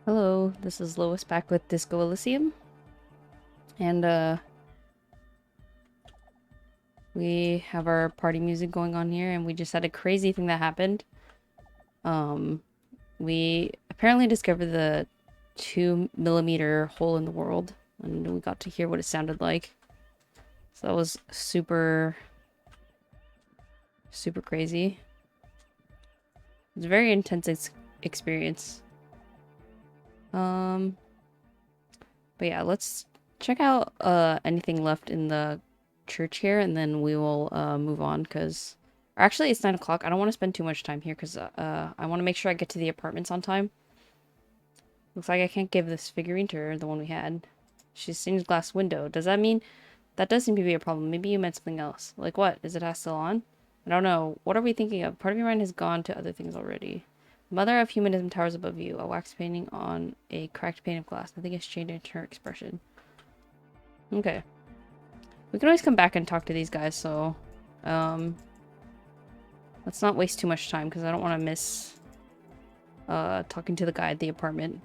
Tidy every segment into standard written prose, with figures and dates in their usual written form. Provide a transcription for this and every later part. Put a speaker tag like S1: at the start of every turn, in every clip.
S1: Hello, this is Lois back with Disco Elysium, and we have our party music going on here, and we just had a crazy thing that happened. Um, we apparently discovered the 2 millimeter hole in the world, and we got to hear what it sounded like. So that was super, super crazy. It was a very intense experience. Um, but yeah, let's check out anything left in the church here, and then we will move on because actually it's 9 o'clock. I don't want to spend too much time here because I want to make sure I get to the apartments on time. Looks like I can't give this figurine to her, the one we had. She's seen glass window. Does that mean that does seem to be a problem? Maybe you meant something else. Like what? Is it still on? I don't know. What are we thinking of? Part of your mind has gone to other things already. Mother of Humanism towers above you. A wax painting on a cracked pane of glass. Nothing has changed in her expression. Okay. We can always come back and talk to these guys, so um let's not waste too much time because I don't want to miss talking to the guy at the apartment.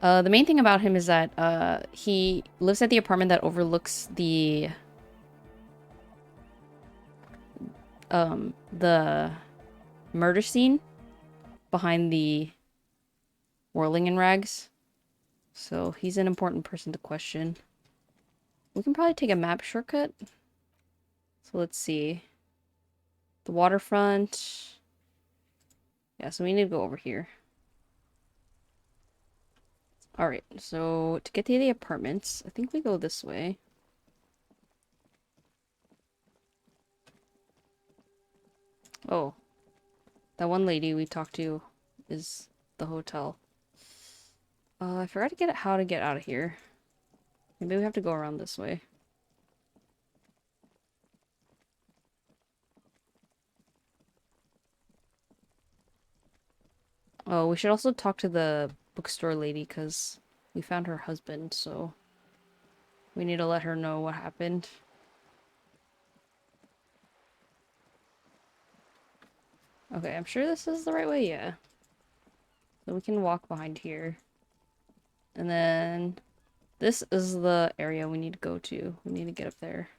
S1: The main thing about him is that he lives at the apartment that overlooks the murder scene behind the whirling in rags. So he's an important person to question. We can probably take a map shortcut. So let's see. The waterfront. Yeah, so we need to go over here. Alright, so to get to the apartments, I think we go this way. Oh, that one lady we talked to is the hotel. I forgot to get how to get out of here. Maybe we have to go around this way. Oh, we should also talk to the bookstore lady because we found her husband, so we need to let her know what happened. Okay, I'm sure this is the right way, yeah. So we can walk behind here. And then this is the area we need to go to. We need to get up there.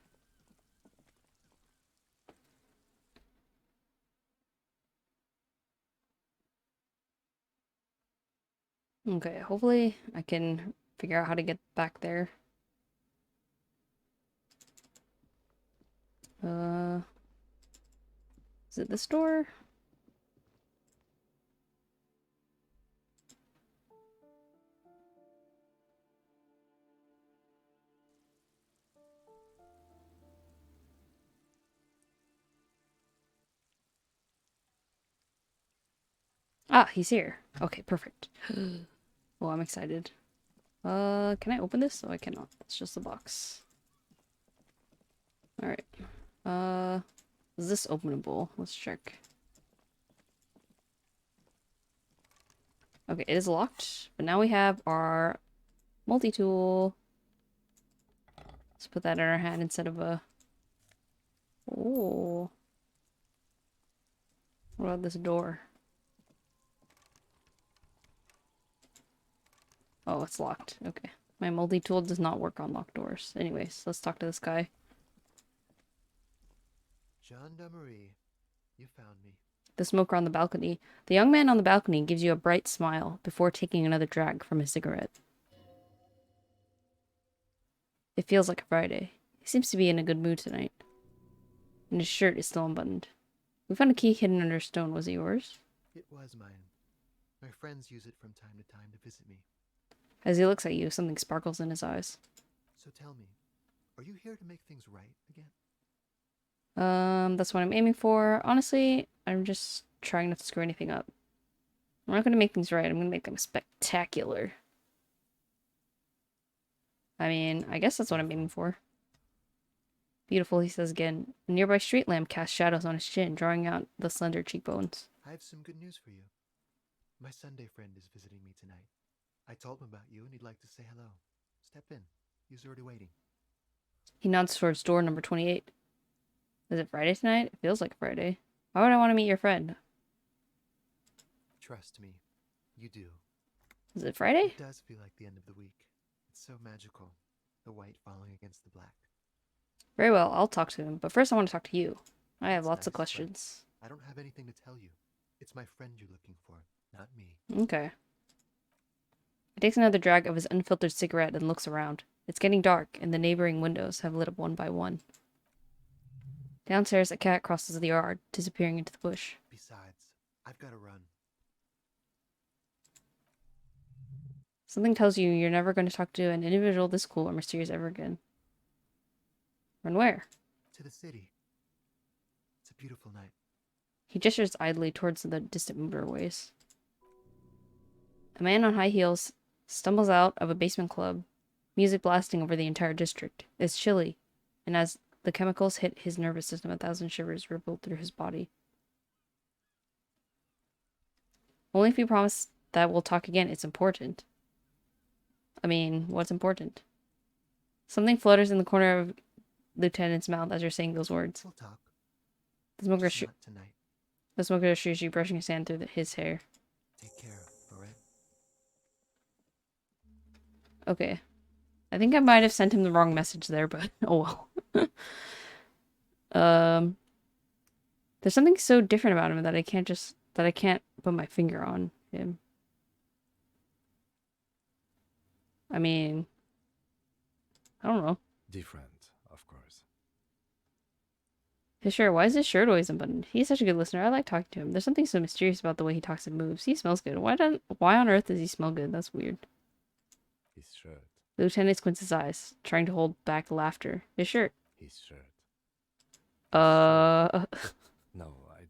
S1: Okay, hopefully I can figure out how to get back there. Uh, is it this door? Ah, he's here. Okay, perfect. Well, I'm excited. Can I open this? Oh, I cannot. It's just a box. Alright. Uh, is this openable? Let's check. Okay, it is locked, but now we have our multi-tool. Let's put that in our hand instead of a... Oh. What about this door? Oh, it's locked. Okay. My multi-tool does not work on locked doors. Anyways, let's talk to this guy.
S2: Gendarmerie, you found me.
S1: The smoker on the balcony. The young man on the balcony gives you a bright smile before taking another drag from his cigarette. It feels like a Friday. He seems to be in a good mood tonight. And his shirt is still unbuttoned. We found a key hidden under a stone. Was it yours?
S2: It was mine. My friends use it from time to time to visit me.
S1: As he looks at you, something sparkles in his eyes.
S2: So tell me, are you here to make things right again?
S1: That's what I'm aiming for. Honestly, I'm just trying not to screw anything up. I'm not gonna make things right, I'm gonna make them spectacular. I mean, I guess that's what I'm aiming for. Beautiful, he says again. A nearby street lamp casts shadows on his chin, drawing out the slender cheekbones.
S2: I have some good news for you. My Sunday friend is visiting me tonight. I told him about you and he'd like to say hello. Step in. He's already waiting.
S1: He nods towards door number 28. Is it Friday tonight? It feels like Friday. Why would I want to meet your friend?
S2: Trust me. You do.
S1: Is it Friday?
S2: It does feel like the end of the week. It's so magical. The white falling against the black.
S1: Very well, I'll talk to him. But first I want to talk to you. I have
S2: That's
S1: lots of
S2: nice, but
S1: questions.
S2: I don't have anything to tell you. It's my friend you're looking for, not me.
S1: Okay. He takes another drag of his unfiltered cigarette and looks around. It's getting dark, and the neighboring windows have lit up one by one. Downstairs, a cat crosses the yard, disappearing into the bush.
S2: Besides, I've got to run.
S1: Something tells you you're never going to talk to an individual this cool or mysterious ever again. Run where?
S2: To the city. It's a beautiful night.
S1: He gestures idly towards the distant motorways. A man on high heels stumbles out of a basement club, music blasting over the entire district. It's chilly, and as the chemicals hit his nervous system, 1,000 shivers rippled through his body. Only if you promise that we'll talk again, it's important. I mean, what's important? Something flutters in the corner of Lieutenant's mouth as you're saying those words.
S2: We'll talk.
S1: The smoker,
S2: Just not tonight.
S1: the smoker assures you, brushing his hand through his hair.
S2: Take care, alright?
S1: Okay. I think I might have sent him the wrong message there, but oh well. There's something so different about him that I can't put my finger on him. I mean, I don't know.
S3: Different, of course.
S1: His shirt. Why is his shirt always unbuttoned? He's such a good listener. I like talking to him. There's something so mysterious about the way he talks and moves. He smells good. Why on earth does he smell good? That's weird.
S3: His shirt.
S1: The lieutenant squints his eyes, trying to hold back laughter. His shirt.
S3: His shirt.
S1: No,
S3: I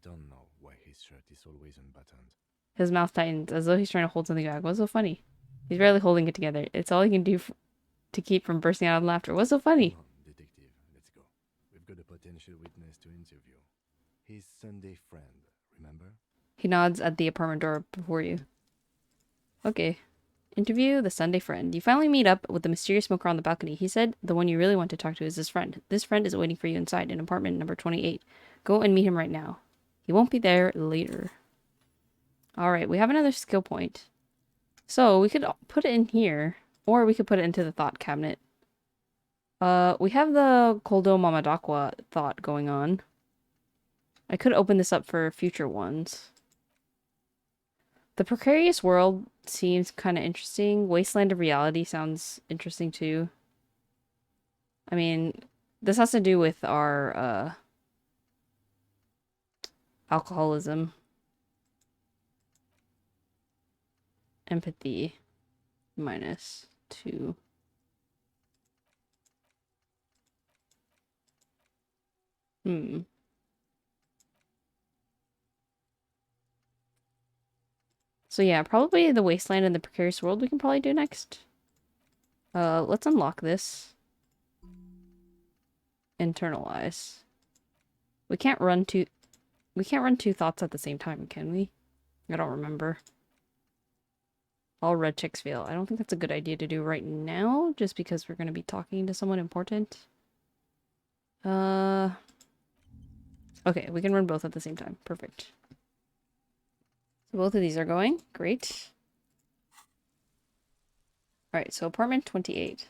S3: don't know why his shirt is always unbuttoned.
S1: His mouth tightens, as though he's trying to hold something back. What's so funny? He's barely holding it together. It's all he can do to keep from bursting out in laughter. What's so funny?
S3: Come on, detective, let's go. We've got a potential witness to interview. His Sunday friend, remember?
S1: He nods at the apartment door before you. Okay. Interview the Sunday friend. You finally meet up with the mysterious smoker on the balcony. He said the one you really want to talk to is this friend. This friend is waiting for you inside in apartment number 28. Go and meet him right now. He won't be there later. Alright, we have another skill point. So we could put it in here, or we could put it into the thought cabinet. We have the Koldo Mamadakwa thought going on. I could open this up for future ones. The Precarious World seems kind of interesting. Wasteland of Reality sounds interesting too. I mean, this has to do with our alcoholism. Empathy -2. So yeah, probably the Wasteland and the Precarious World we can probably do next. Let's unlock this. Internalize. We can't run two thoughts at the same time, can we? I don't remember. All red checks fail. I don't think that's a good idea to do right now, just because we're going to be talking to someone important. Okay, we can run both at the same time. Perfect. So both of these are going. Great. Alright, so apartment 28.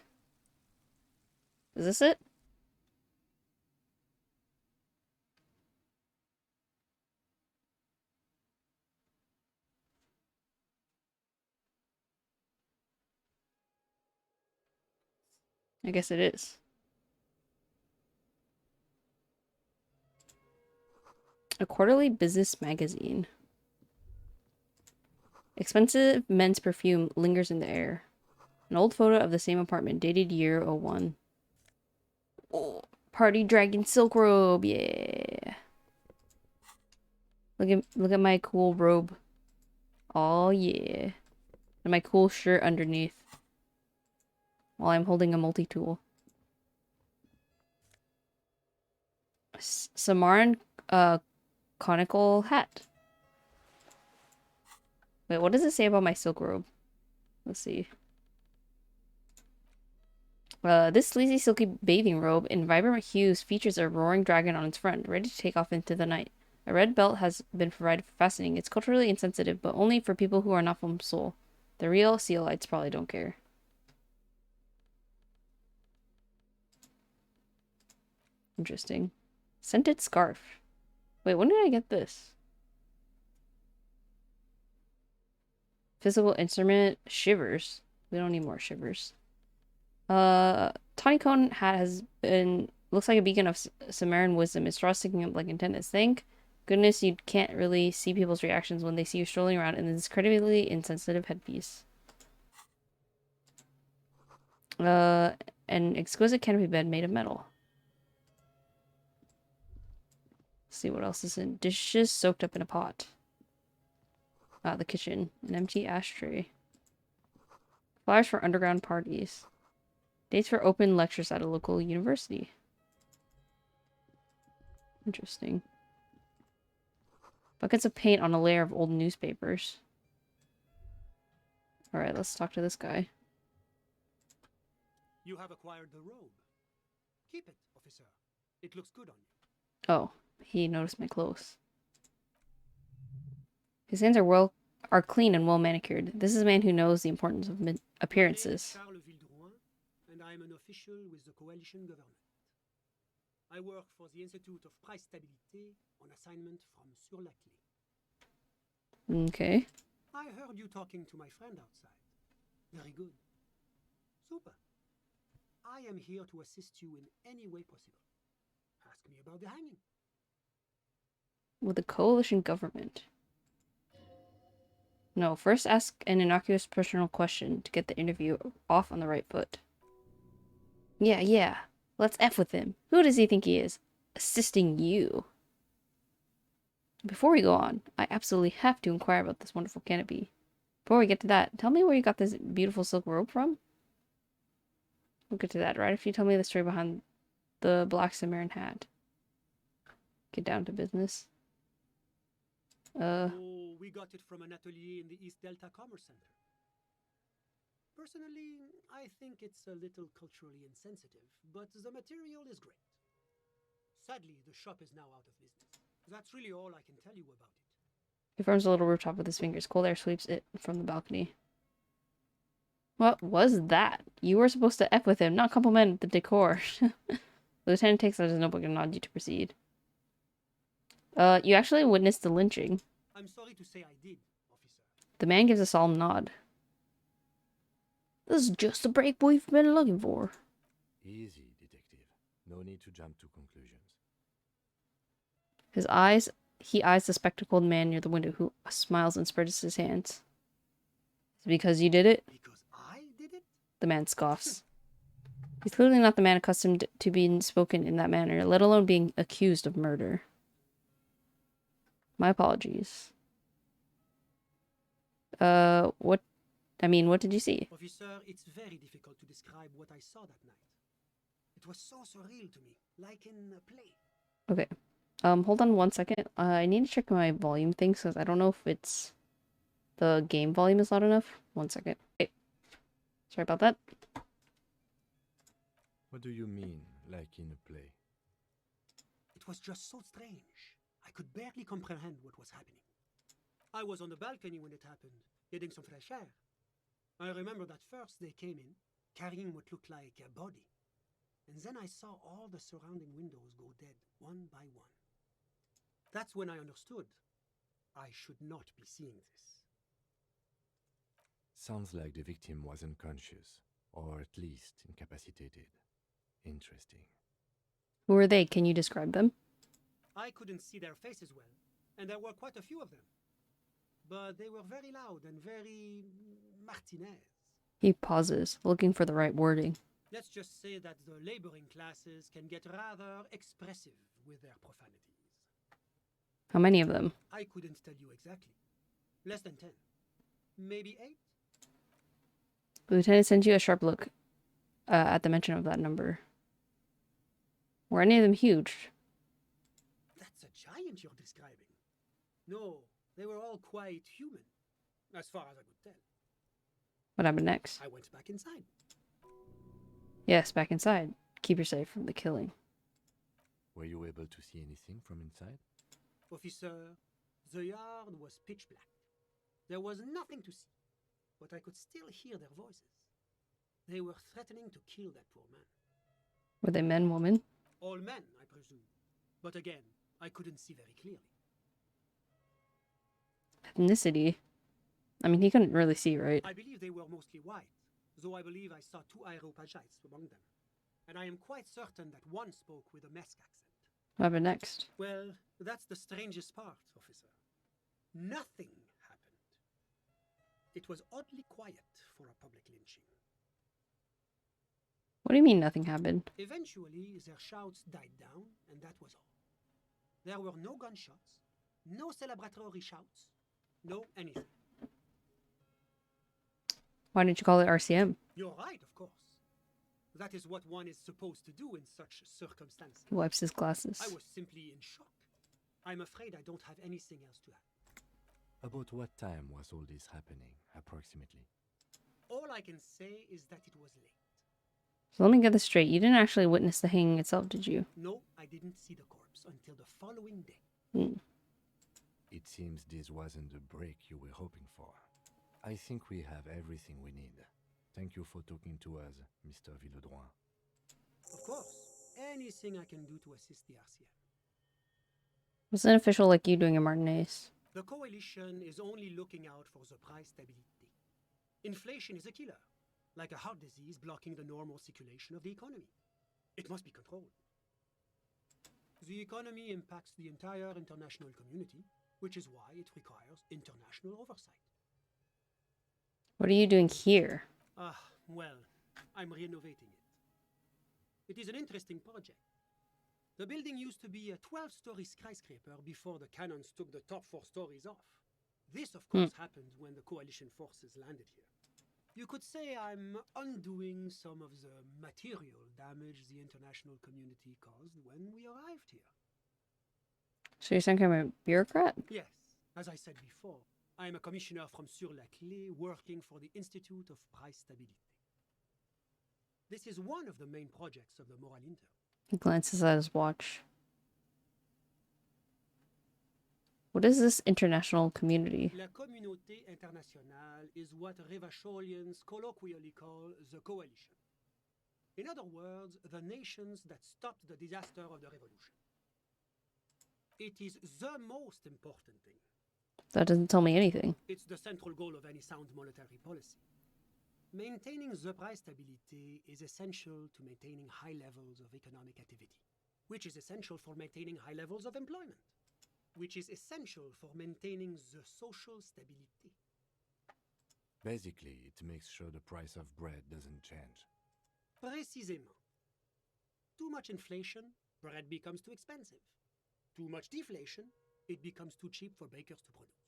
S1: Is this it? I guess it is. A quarterly business magazine. Expensive men's perfume lingers in the air. An old photo of the same apartment, dated year '01. Oh, party dragon silk robe, yeah. Look at my cool robe. Oh yeah. And my cool shirt underneath. While I'm holding a multi-tool. Samaran conical hat. Wait, what does it say about my silk robe? Let's see. This sleazy silky bathing robe in vibrant hues features a roaring dragon on its front, ready to take off into the night. A red belt has been provided for fastening. It's culturally insensitive, but only for people who are not from Seoul. The real Seoulites probably don't care. Interesting. Scented scarf. Wait, when did I get this? Physical instrument. Shivers. We don't need more shivers. Tawny cone hat has been... Looks like a beacon of Sumerian wisdom. Its straw sticking up like antennas. Thank goodness you can't really see people's reactions when they see you strolling around in this incredibly insensitive headpiece. An exquisite canopy bed made of metal. Let's see what else is in. Dishes soaked up in a pot. The kitchen. An empty ashtray. Flyers for underground parties. Dates for open lectures at a local university. Interesting. Buckets of paint on a layer of old newspapers. Alright, let's talk to this guy.
S4: You have acquired the robe. Keep it, officer. It looks good on you.
S1: Oh, he noticed my clothes. His hands are clean and well manicured. This is a man who knows the importance of appearances.
S4: My name is Charles Vildrouin, and I am an official with the coalition government. I work for the Institute of Price Stabilité on assignment from Sur-la-Clé.
S1: Okay.
S4: I heard you talking to my friend outside. Very good. Super. I am here to assist you in any way possible. Ask me about the hanging.
S1: With the coalition government. No, first ask an innocuous personal question to get the interview off on the right foot. Yeah. Let's F with him. Who does he think he is? Assisting you. Before we go on, I absolutely have to inquire about this wonderful canopy. Before we get to that, tell me where you got this beautiful silk robe from? We'll get to that, right? If you tell me the story behind the black Sumerian hat. Get down to business.
S4: Oh, we got it from an atelier in the East Delta Commerce Center. Personally, I think it's a little culturally insensitive, but the material is great. Sadly, the shop is now out of business. That's really all I can tell you about it.
S1: He forms a little rooftop with his fingers. Cold air sweeps it from the balcony. What was that? You were supposed to F with him, not compliment the decor. The lieutenant takes out his notebook and nods you to proceed. You actually witnessed the lynching.
S4: I'm sorry to say I did, officer.
S1: The man gives a solemn nod. This is just the break we've been looking for.
S3: Easy, detective. No need to jump to conclusions.
S1: He eyes the spectacled man near the window who smiles and spreads his hands. Is it because you did it?
S4: Because I did it?
S1: The man scoffs. He's clearly not the man accustomed to being spoken in that manner, let alone being accused of murder. My apologies. What did you see?
S4: Officer, it's very difficult to describe what I saw that night. It was so surreal to me, like in a play.
S1: Okay. Hold on 1 second. I need to check my volume things because I don't know if it's the game volume is loud enough. 1 second. Okay. Sorry about that.
S3: What do you mean, like in a play?
S4: It was just so strange. I could barely comprehend what was happening. I was on the balcony when it happened, getting some fresh air. I remember that first they came in, carrying what looked like a body. And then I saw all the surrounding windows go dead, one by one. That's when I understood. I should not be seeing this.
S3: Sounds like the victim was unconscious, or at least incapacitated. Interesting.
S1: Who are they? Can you describe them?
S4: I couldn't see their faces well, and there were quite a few of them. But they were very loud and very Martinez.
S1: He pauses, looking for the right wording.
S4: Let's just say that the laboring classes can get rather expressive with their profanities.
S1: How many of them?
S4: I couldn't tell you exactly. Less than 10. Maybe 8?
S1: The lieutenant sends you a sharp look at the mention of that number. Were any of them huge?
S4: That's a giant you're describing. No, they were all quite human, as far as I could tell.
S1: What happened next?
S4: I went back inside.
S1: Yes, back inside. Keep her safe from the killing.
S3: Were you able to see anything from inside?
S4: Officer, the yard was pitch black. There was nothing to see, but I could still hear their voices. They were threatening to kill that poor man.
S1: Were they men, women?
S4: All men, I presume. But again, I couldn't see very clearly.
S1: Ethnicity. I mean, he couldn't really see, right?
S4: I believe they were mostly white, though I believe I saw 2 Areopagites among them. And I am quite certain that one spoke with a Mesk accent.
S1: What happened next?
S4: Well, that's the strangest part, officer. Nothing happened. It was oddly quiet for a public lynching.
S1: What do you mean nothing happened?
S4: Eventually, their shouts died down, and that was all. There were no gunshots, no celebratory shouts, no anything.
S1: Why didn't you call it RCM?
S4: You're right, of course. That is what one is supposed to do in such circumstances.
S1: He wipes his glasses.
S4: I was simply in shock. I'm afraid I don't have anything else to add.
S3: About what time was all this happening, approximately?
S4: All I can say is that it was late.
S1: So let me get this straight. You didn't actually witness the hanging itself, did you?
S4: No, I didn't see the corpse until the following day.
S1: Mm.
S3: It seems this wasn't the break you were hoping for. I think we have everything we need. Thank you for talking to us, Mr. Villedroit.
S4: Of course, anything I can do to assist the RCM.
S1: What's an official like you doing in Martinez?
S4: The coalition is only looking out for the price stability. Inflation is a killer, like a heart disease blocking the normal circulation of the economy. It must be controlled. The economy impacts the entire international community, which is why it requires international oversight.
S1: What are you doing here?
S4: Well, I'm renovating it. It is an interesting project. The building used to be a 12-story skyscraper before the cannons took the top 4 stories off. This, of course, happened when the coalition forces landed here. You could say I'm undoing some of the material damage the international community caused when we arrived here.
S1: So you're some kind of a bureaucrat?
S4: Yes, as I said before, I am a commissioner from Sur-la-Clé working for the Institute of Price Stability. This is one of the main projects of the Moral Inter.
S1: He glances at his watch. What is this international community?
S4: La Communauté Internationale is what Revacholians colloquially call the coalition. In other words, the nations that stopped the disaster of the revolution. It is the most important thing.
S1: That doesn't tell me anything.
S4: It's the central goal of any sound monetary policy. Maintaining the price stability is essential to maintaining high levels of economic activity, which is essential for maintaining high levels of employment, which is essential for maintaining the social stability.
S3: Basically, it makes sure the price of bread doesn't change.
S4: Précisément. Too much inflation, bread becomes too expensive. Too much deflation, it becomes too cheap for bakers to produce.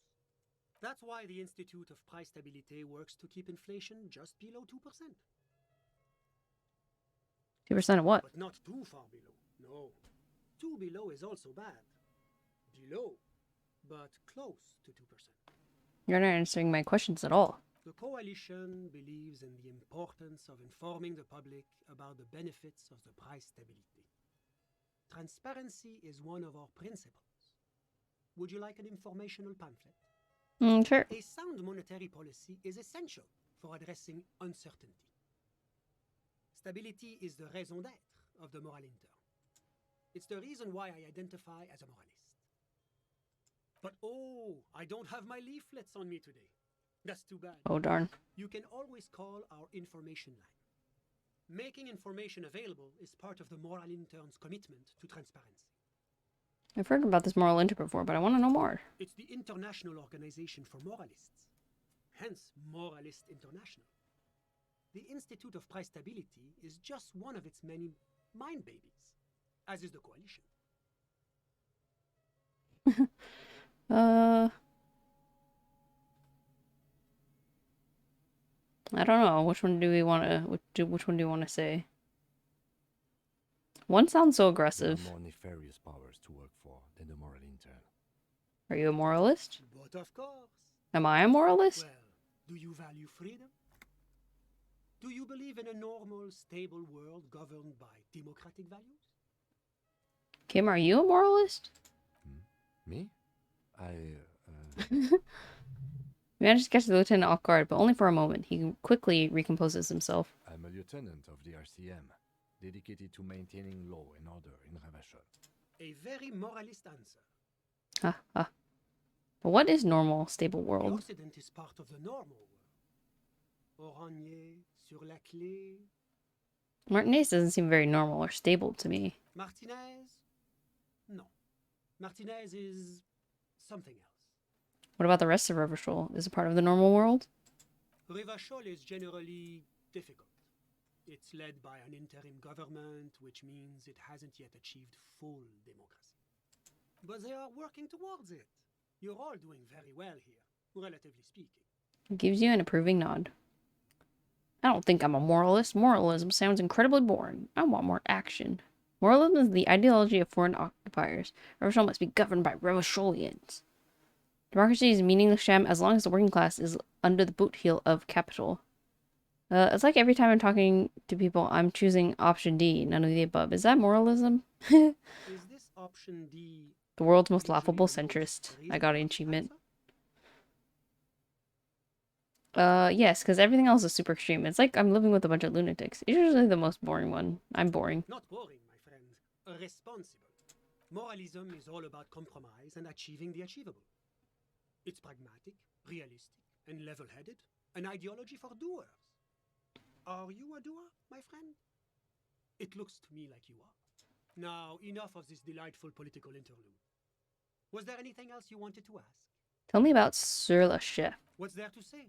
S4: That's why the Institute of Price Stability works to keep inflation just below 2%.
S1: 2% of what?
S4: But not too far below. No. Too below is also bad. Below, but close to 2%.
S1: You're not answering my questions at all.
S4: The coalition believes in the importance of informing the public about the benefits of the price stability. Transparency is one of our principles. Would you like an informational pamphlet?
S1: Sure.
S4: A sound monetary policy is essential for addressing uncertainty. Stability is the raison d'être of the Moral Inter. It's the reason why I identify as a moralist. But oh, I don't have my leaflets on me today. That's too bad.
S1: Oh, darn.
S4: You can always call our information line. Making information available is part of the Moral Intern's commitment to transparency.
S1: I've heard about this moral inter before, but I want to know more.
S4: It's the International Organization for Moralists, hence Moralist International. The Institute of Price Stability is just one of its many mind babies, as is the coalition.
S1: I don't know. Which one do we want to? Which one do you want to say? One sounds so
S3: There
S1: aggressive.
S3: are more nefarious powers to work for than the Moral Intern.
S1: Are you a moralist?
S4: But of course.
S1: Am I a moralist?
S4: Well, do you value freedom? Do you believe in a normal, stable world governed by democratic values?
S1: Kim, are you a moralist?
S3: Me? I,
S1: We managed to catch the lieutenant off guard, but only for a moment. He quickly recomposes himself.
S3: I'm a lieutenant of the RCM, dedicated to maintaining law and order in Ravachol.
S4: A very moralist answer.
S1: Ha ha. But what is normal, stable
S4: The
S1: world?
S4: Occident is part of the normal world. Oranje, sur la clé.
S1: Martinez doesn't seem very normal or stable to me.
S4: Martinez? No. Martinez is something else.
S1: What about the rest of Revachol? Is it part of the normal world?
S4: Rivachol is generally difficult. It's led by an interim government, which means it hasn't yet achieved full democracy. But they are working towards it. You're all doing very well here, relatively speaking.
S1: Gives you an approving nod. I don't think I'm a moralist. Moralism sounds incredibly boring. I want more action. Moralism is the ideology of foreign occupiers. Revachol must be governed by Revacholians. Democracy is a meaningless sham as long as the working class is under the boot heel of capital. It's like every time I'm talking to people, I'm choosing option D, none of the above. Is that moralism?
S4: Is this option D
S1: The world's most
S4: usually
S1: laughable
S4: the most
S1: centrist. I got an
S4: reasonable
S1: achievement.
S4: answer?
S1: Yes, because everything else is super extreme. It's like I'm living with a bunch of lunatics. It's usually the most boring one. I'm boring.
S4: Not boring, my friend. Responsible. Moralism is all about compromise and achieving the achievable. It's pragmatic, realistic, and level-headed. An ideology for doers. Are you a doer, my friend? It looks to me like you are. Now, enough of this delightful political interlude. Was there anything else you wanted to ask?
S1: Tell me about Sur la Chef.
S4: What's there to say?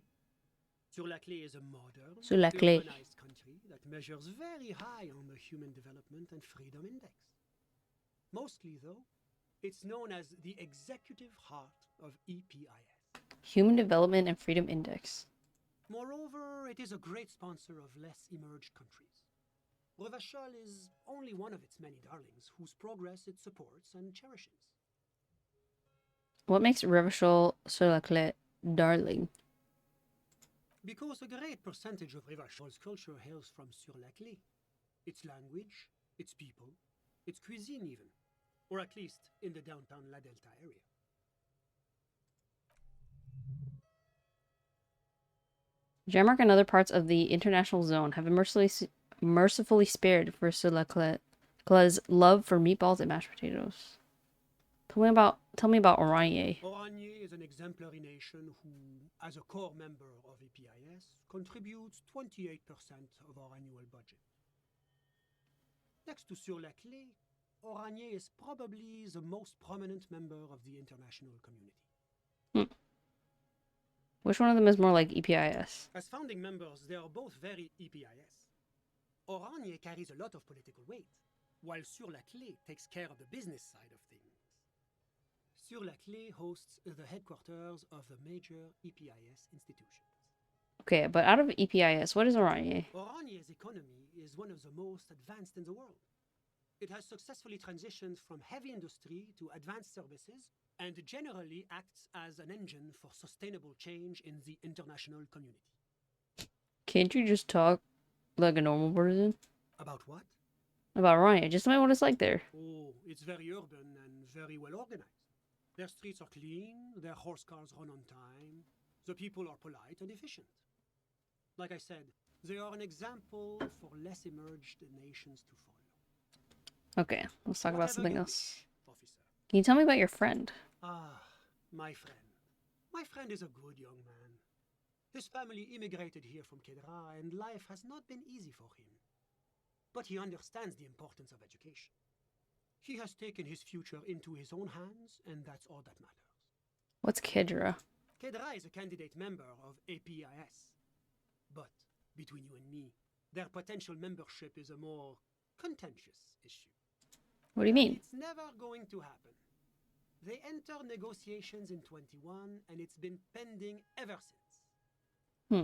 S4: Sur-la-Clé is a modern,
S1: Sur la Clé.
S4: urbanized country that measures very high on the Human Development and Freedom Index. Mostly, though, it's known as the executive heart of EPIS.
S1: Human Development and Freedom Index.
S4: Moreover, it is a great sponsor of less emerged countries. Revachol is only one of its many darlings whose progress it supports and cherishes.
S1: What makes Revachol Sur la Clé darling?
S4: Because a great percentage of Revachol's culture hails from Sur-la-Clé. Its language, its people, its cuisine even. Or at least in the downtown La Delta area.
S1: Jamrock and other parts of the international zone have been mercifully spared for Sur la Clé's love for meatballs and mashed potatoes. Tell me about Oranje.
S4: Oranje is an exemplary nation who, as a core member of EPIS, contributes 28% of our annual budget. Next to Sur-la-Clé, Oranje is probably the most prominent member of the international community.
S1: Which one of them is more like EPIS?
S4: As founding members, they are both very EPIS. Oranje carries a lot of political weight, while Sur-la-Clé takes care of the business side of things. Sur-la-Clé hosts the headquarters of the major EPIS institutions.
S1: Okay, but out of EPIS, what is Oranje?
S4: Oranje's economy is one of the most advanced in the world. It has successfully transitioned from heavy industry to advanced services and generally acts as an engine for sustainable change in the international community.
S1: Can't you just talk like a normal person?
S4: About what?
S1: About Oranje, just tell me what it's like there.
S4: Oh, it's very urban and very well organized. Their streets are clean, their horse cars run on time, the people are polite and efficient. Like I said, they are an example for less emerged nations to follow.
S1: Okay, let's talk about
S4: Whatever
S1: something
S4: you
S1: else.
S4: wish, officer.
S1: Can you tell me about your friend?
S4: Ah, my friend. My friend is a good young man. His family immigrated here from Kedra, and life has not been easy for him. But he understands the importance of education. He has taken his future into his own hands, and that's all that matters.
S1: What's Kedra?
S4: Kedra is a candidate member of APIS. But, between you and me, their potential membership is a more contentious issue.
S1: What do you mean?
S4: It's never going to happen. They enter negotiations in 21, and it's been pending ever since.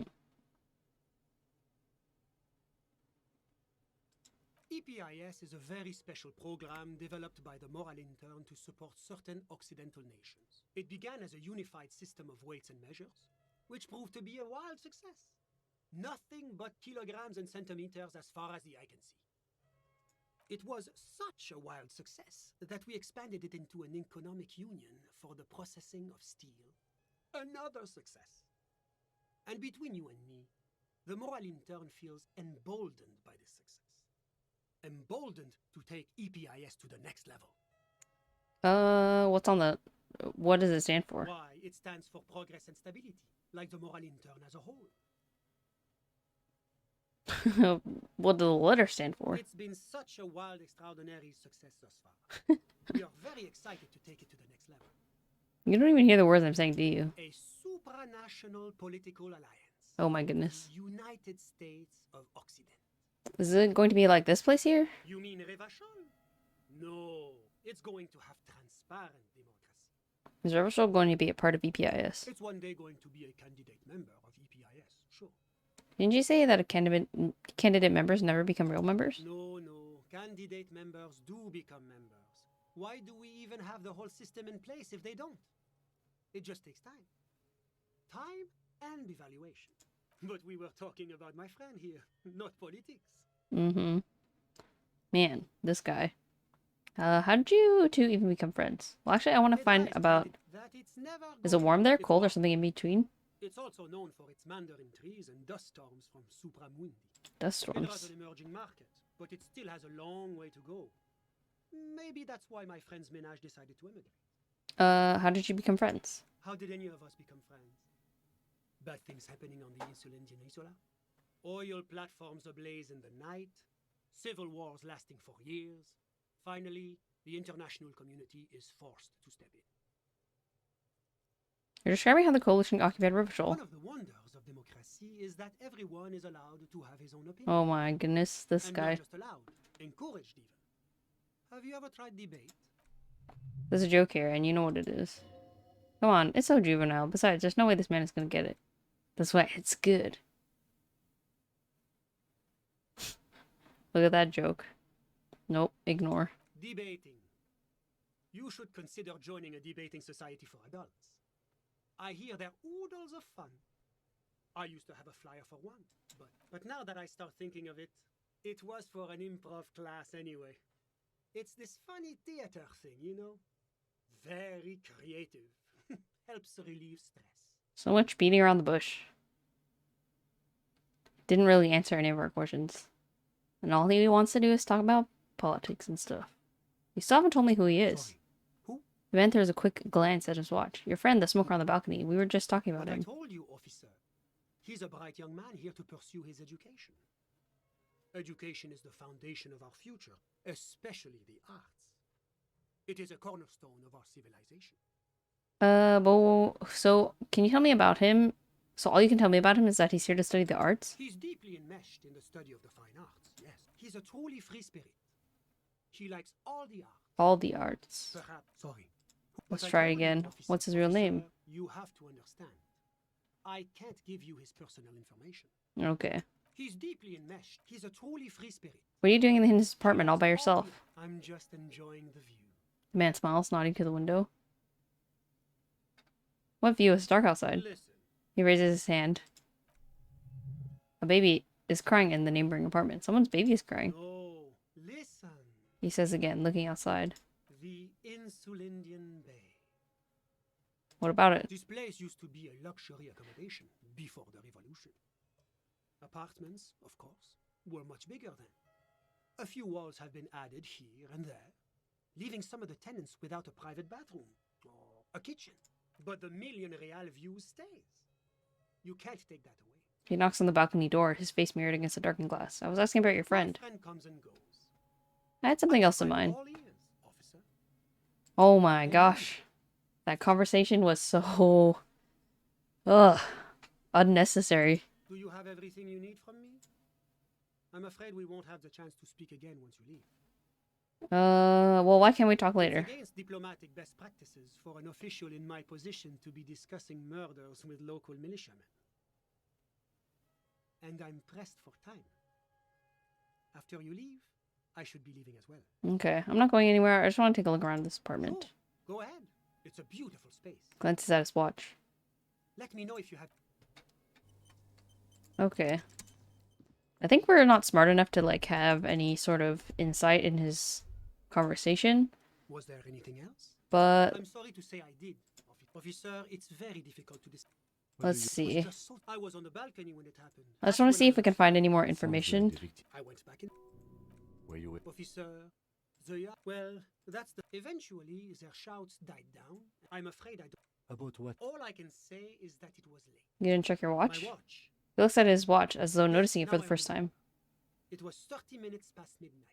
S4: EPIS is a very special program developed by the Moral Intern to support certain Occidental nations. It began as a unified system of weights and measures, which proved to be a wild success. Nothing but kilograms and centimeters as far as the eye can see. It was such a wild success that we expanded it into an economic union for the processing of steel. Another success. And between you and me, the moral intern feels emboldened by this success. Emboldened to take EPIS to the next level.
S1: What's on the... What does it stand for?
S4: Why, it stands for progress and stability, like the moral intern as a whole.
S1: What do the letters stand for?
S4: It's been such a wild, extraordinary success thus far. We are very excited to take it to the next level.
S1: You don't even hear the words I'm saying, do you?
S4: A supranational political alliance.
S1: Oh my goodness.
S4: The United States of Occident.
S1: Is it going to be like this place here?
S4: You mean Revachol? No, it's going to have transparent democracy.
S1: Is Revachol going to be a part of EPIS?
S4: It's one day going to be a candidate member of EPIS, sure.
S1: Didn't you say that a candidate members never become real members?
S4: No, candidate members do become members. Why do we even have the whole system in place if they don't? It just takes time. Time and evaluation. But we were talking about my friend here, not politics.
S1: Mm-hmm. Man, this guy. How did you two even become friends? Well, actually, I want to find about... Is it warm there, cold, or something in between?
S4: It's also known for its mandarin trees and dust storms from Supramundi.
S1: Dust
S4: It has
S1: storms.
S4: an emerging market, but it still has a long way to go. Maybe that's why my friend's menage decided to emigrate.
S1: How did you become friends?
S4: How did any of us become friends? Bad things happening on the Insulindian Peninsula? Oil platforms ablaze in the night? Civil wars lasting for years? Finally, the international community is forced to step in.
S1: You're describing how the coalition occupied Revachol.
S4: One of the wonders of democracy is that everyone is allowed to have his own opinion.
S1: Oh my goodness, this
S4: and
S1: guy.
S4: not just allowed, encouraged even. Have you ever tried debate?
S1: There's a joke here, and you know what it is. Come on, it's so juvenile. Besides, there's no way this man is gonna get it. That's why it's good. Look at that joke. Nope, ignore.
S4: Debating. You should consider joining a debating society for adults. I hear they're oodles of fun. I used to have a flyer for one, but now that I start thinking of it, it was for an improv class anyway. It's this funny theater thing, you know? Very creative. Helps relieve stress.
S1: So much beating around the bush. Didn't really answer any of our questions. And all he wants to do is talk about politics and stuff. You still haven't told me who he is.
S4: Sorry. Who?
S1: The man throws a quick glance at his watch. Your friend, the smoker on the balcony. We were just talking about
S4: But I
S1: him.
S4: told you, officer. He's a bright young man here to pursue his education. Education is the foundation of our future, especially the arts. It is a cornerstone of our civilization.
S1: So can you tell me about him? So all you can tell me about him is that he's here to study the arts?
S4: He's deeply enmeshed in the study of the fine arts, yes. He's a truly free spirit. He likes all the arts.
S1: All the arts.
S4: Perhaps, sorry.
S1: Let's
S4: But I
S1: try
S4: told you,
S1: again.
S4: officer,
S1: What's his real name?
S4: officer, You have to understand. I can't give you his personal information.
S1: Okay.
S4: He's deeply enmeshed. He's a truly free spirit.
S1: What are you doing in his apartment all by
S4: All the-
S1: yourself?
S4: I'm just enjoying the view.
S1: The man smiles, nodding to the window. What view? It's dark outside.
S4: Listen.
S1: He raises his hand. A baby is crying in the neighboring apartment. Someone's baby is crying.
S4: No, listen.
S1: He says again, looking outside.
S4: The Insulindian Bay.
S1: What about it?
S4: This place used to be a luxury accommodation before the revolution. Apartments, of course, were much bigger then. A few walls have been added here and there, leaving some of the tenants without a private bathroom or a kitchen. But the million real view stays. You can't take that away.
S1: He knocks on the balcony door, his face mirrored against the darkened glass. I was asking about your friend.
S4: My friend comes and goes.
S1: I had something else in
S4: I'm
S1: mind.
S4: all ears, officer.
S1: Oh my gosh. That conversation was so... Ugh. Unnecessary.
S4: Do you have everything you need from me? I'm afraid we won't have the chance to speak again once you leave.
S1: Well, why can't we talk later?
S4: It's against diplomatic best practices for an official in my position to be discussing murders with local militiamen. And I'm pressed for time. After you leave, I should be leaving as well.
S1: Okay, I'm not going anywhere. I just want to take a look around this apartment.
S4: Go ahead. It's a beautiful space.
S1: Glances at his watch.
S4: Let me know if you have...
S1: Okay. I think we're not smart enough to like have any sort of insight in his conversation,
S4: Was there anything else?
S1: but
S4: I'm sorry to say I did. Officer, it's very difficult to discuss.
S3: What
S1: let's
S3: do you...
S4: It was
S1: see.
S4: just so. I was on the balcony when it happened.
S1: I just
S4: That's
S1: want to
S4: when
S1: see
S4: I
S1: if we
S4: heard
S1: can find any more
S3: Sounds like
S1: information.
S3: the victim...
S4: I went back in.
S3: Were you...
S4: Officer, well, that's the. Eventually, their shouts died down. I'm afraid I don't.
S3: About what?
S4: All I can say is that it was late.
S1: You didn't check your
S4: My
S1: watch?
S4: watch.
S1: He looks at his watch as though
S4: Yes,
S1: noticing it for
S4: now
S1: the
S4: I
S1: first
S4: remember.
S1: time.
S4: It was 30 minutes past midnight,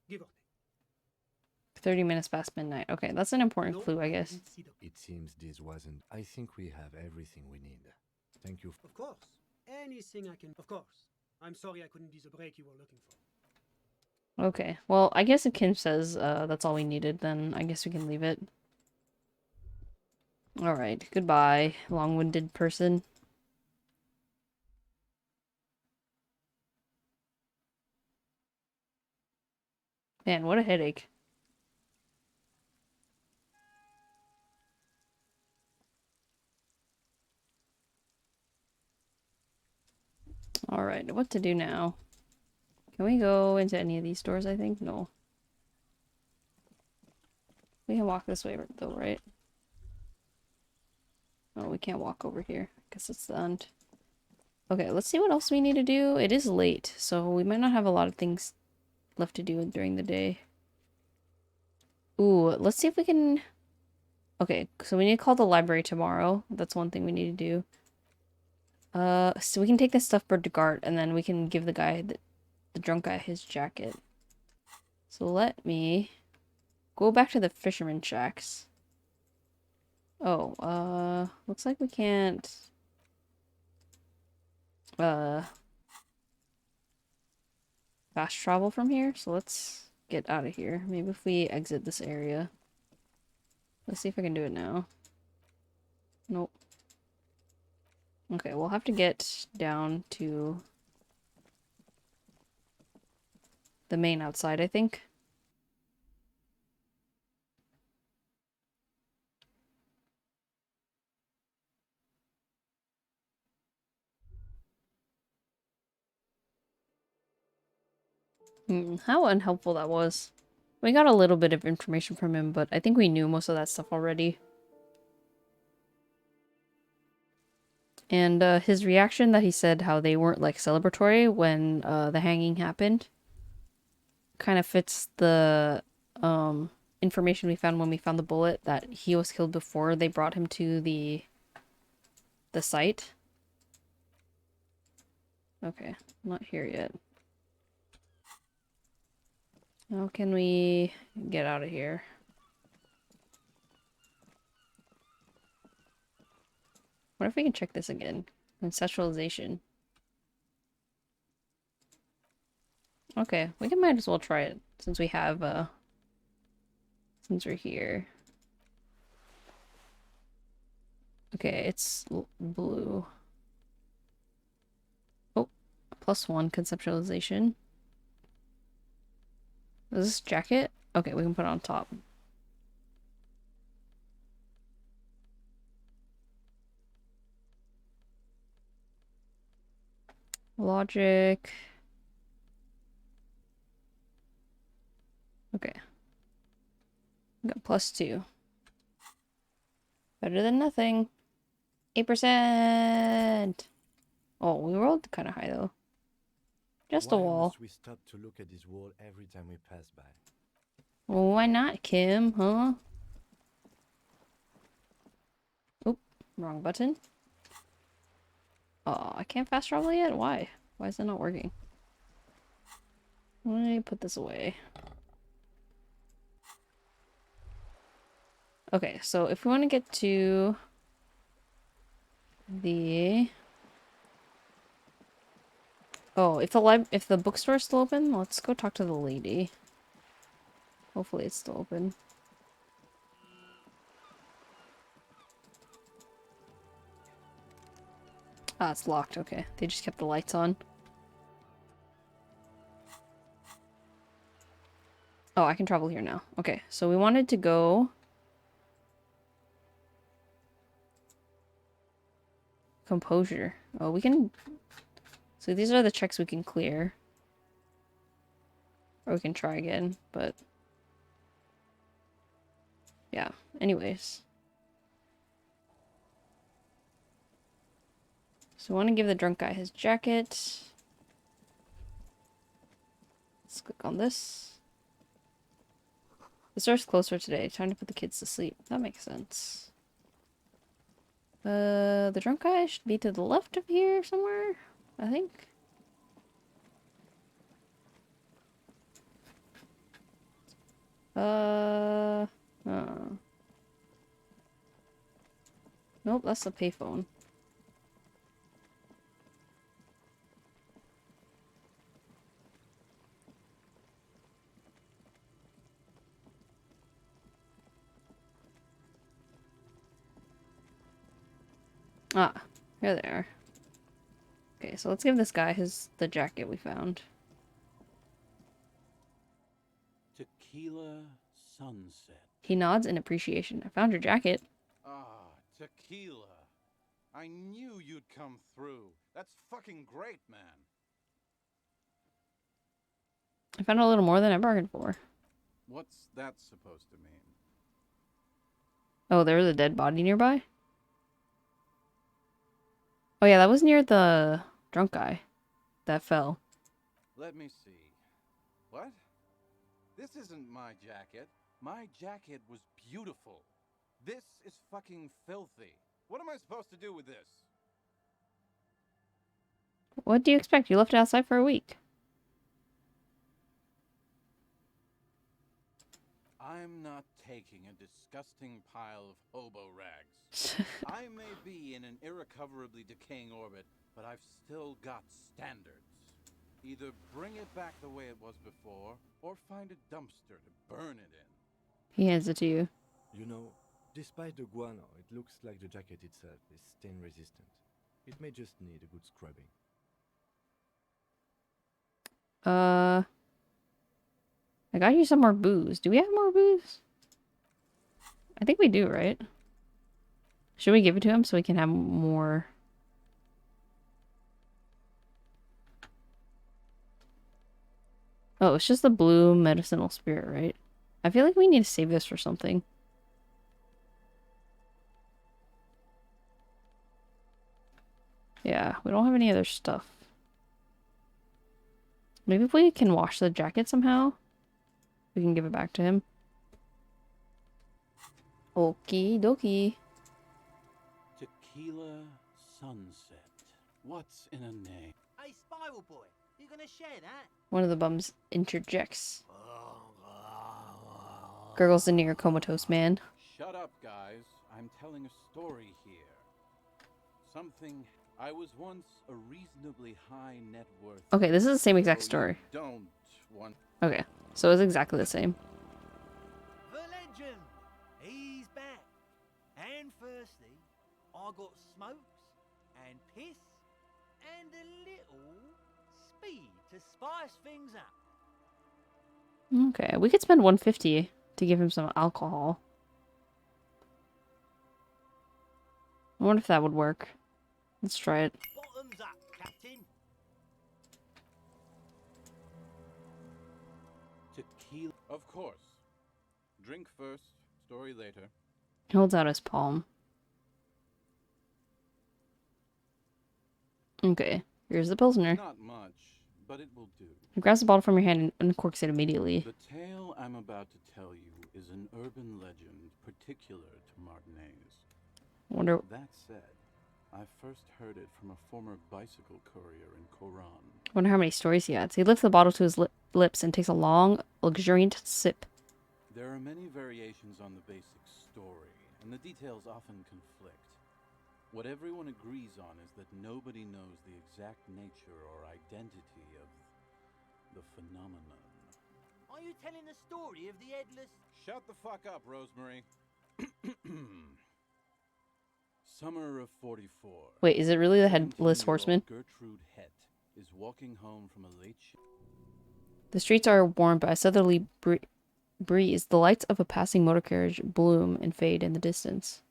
S4: give or take.
S1: 30 minutes past midnight. Okay, that's an important
S4: No,
S1: clue, I guess.
S4: didn't see the.
S3: It seems this wasn't... I think we have everything we need. Thank you.
S4: Of course, anything I can. Of course, I'm sorry I couldn't be the break you were looking for.
S1: Okay, well, I guess if Kim says that's all we needed, then I guess we can leave it. Alright, goodbye, long-winded person. Man, what a headache. Alright, what to do now? Can we go into any of these doors, I think? No. We can walk this way, though, right? Oh, we can't walk over here. Guess it's the end. Okay, let's see what else we need to do. It is late, so we might not have a lot of things left to do during the day. Ooh, let's see if we can... Okay, so we need to call the library tomorrow. That's one thing we need to do. So we can take this stuff for Degart, and then we can give the guy, the drunk guy, his jacket. So let me go back to the fisherman shacks. Oh, looks like we can't... fast travel from here, so let's get out of here. Maybe if we exit this area. Let's see if I can do it now. Nope. Okay, we'll have to get down to the main outside, I think. How unhelpful that was. We got a little bit of information from him, but I think we knew most of that stuff already. And his reaction that he said how they weren't like celebratory when the hanging happened kind of fits the information we found when we found the bullet, that he was killed before they brought him to the site. Okay, not here yet. How can we get out of here? What if we can check this again? Conceptualization. Okay, we can might as well try it since we have since we're here. Okay, it's blue. Oh, +1 conceptualization. Is this jacket? Okay, we can put it on top. Logic. Okay. We got +2. Better than nothing. 8%! Oh, we rolled kind of high though. Just a
S3: Why
S1: wall.
S3: must we stop to look at this wall every time we pass by?
S1: Well, why not, Kim, huh? Oop, wrong button. Oh, I can't fast travel yet? Why? Why is it not working? Let me put this away. Okay, so if we want to get to the... Oh, if the bookstore's still open, let's go talk to the lady. Hopefully it's still open. Ah, it's locked. Okay, they just kept the lights on. Oh, I can travel here now. Okay, so we wanted to go... Composure. Oh, we can... So these are the checks we can clear. Or we can try again, but... Yeah, anyways. So I want to give the drunk guy his jacket. Let's click on this. The store's closer today. Time to put the kids to sleep. That makes sense. The drunk guy should be to the left of here somewhere, I think. Oh. Nope, that's the payphone. Ah, here they are. Okay, so let's give this guy the jacket we found.
S5: Tequila sunset.
S1: He nods in appreciation. I found your jacket.
S5: Ah, tequila. I knew you'd come through. That's fucking great, man.
S1: I found a little more than I bargained for.
S5: What's that supposed to mean?
S1: Oh, there was a dead body nearby? Oh yeah, that was near the drunk guy that fell.
S5: Let me see. What? This isn't my jacket. My jacket was beautiful. This is fucking filthy. What am I supposed to do with this?
S1: What do you expect? You left it outside for a week.
S5: I'm not taking a disgusting pile of hobo rags. I may be in an irrecoverably decaying orbit, but I've still got standards. Either bring it back the way it was before, or find a dumpster to burn it in.
S1: He hands it to you.
S3: You know, despite the guano, it looks like the jacket itself is stain resistant. It may just need a good scrubbing.
S1: I got you some more booze. Do we have more booze? I think we do, right? Should we give it to him so we can have more? Oh, it's just the blue medicinal spirit, right? I feel like we need to save this for something. Yeah, we don't have any other stuff. Maybe if we can wash the jacket somehow, we can give it back to him. Okie dokie.
S5: Tequila sunset. What's in a name?
S6: Hey, Spiral Boy, you gonna share that?
S1: One of the bums interjects. Gurgles the near comatose man.
S5: Shut up, guys. I'm telling a story here. Something. I was once a reasonably high net worth.
S1: Okay, this is the same exact
S5: So you
S1: story.
S5: Don't want.
S1: Okay, so it's exactly the same.
S6: The legend, he's back. And firstly, I got smokes and piss and a little speed to spice things up.
S1: Okay, we could spend 150 to give him some alcohol. I wonder if that would work. Let's try it.
S6: Bottoms up, Captain.
S5: Tequila. Of course. Drink first, story later.
S1: He holds out his palm. Okay, here's the Pilsner.
S5: Not much, but it will do.
S1: He grabs the bottle from your hand and uncorks it immediately.
S5: The tale I'm about to tell you is an urban legend particular to Martinez.
S1: Wonder.
S5: That said, I first heard it from a former bicycle courier in Koran.
S1: Wonder how many stories he adds. He lifts the bottle to his lips and takes a long, luxuriant sip.
S5: There are many variations on the basic story, and the details often conflict. What everyone agrees on is that nobody knows the exact nature or identity of the phenomenon.
S6: Are you telling the story of the headless?
S5: Shut the fuck up, Rosemary. Summer of 44.
S1: Wait, is it really the headless
S5: 17-year-old
S1: horseman?
S5: Gertrude Het is walking home from a late
S1: The streets are warmed by a southerly breeze. The lights of a passing motor carriage bloom and fade in the distance.